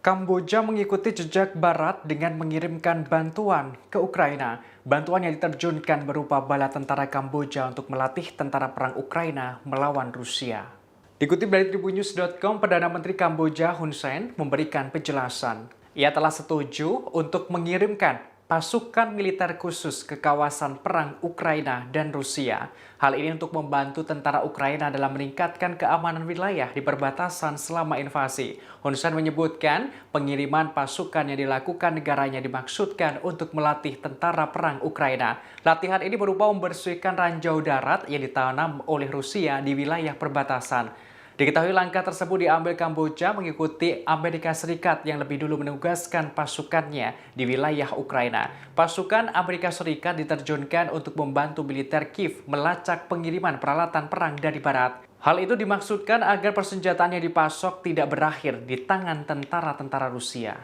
Kamboja mengikuti jejak Barat dengan mengirimkan bantuan ke Ukraina. Bantuan yang diterjunkan berupa bala tentara Kamboja untuk melatih tentara perang Ukraina melawan Rusia. Dikutip dari tribunnews.com, Perdana Menteri Kamboja Hun Sen memberikan penjelasan. Ia telah setuju untuk mengirimkan pasukan militer khusus ke kawasan perang Ukraina dan Rusia. Hal ini untuk membantu tentara Ukraina dalam meningkatkan keamanan wilayah di perbatasan selama invasi. Hun Sen menyebutkan pengiriman pasukan yang dilakukan negaranya dimaksudkan untuk melatih tentara perang Ukraina. Latihan ini berupa membersihkan ranjau darat yang ditanam oleh Rusia di wilayah perbatasan. Diketahui langkah tersebut diambil Kamboja mengikuti Amerika Serikat yang lebih dulu menugaskan pasukannya di wilayah Ukraina. Pasukan Amerika Serikat diterjunkan untuk membantu militer Kiev melacak pengiriman peralatan perang dari barat. Hal itu dimaksudkan agar persenjataan yang dipasok tidak berakhir di tangan tentara-tentara Rusia.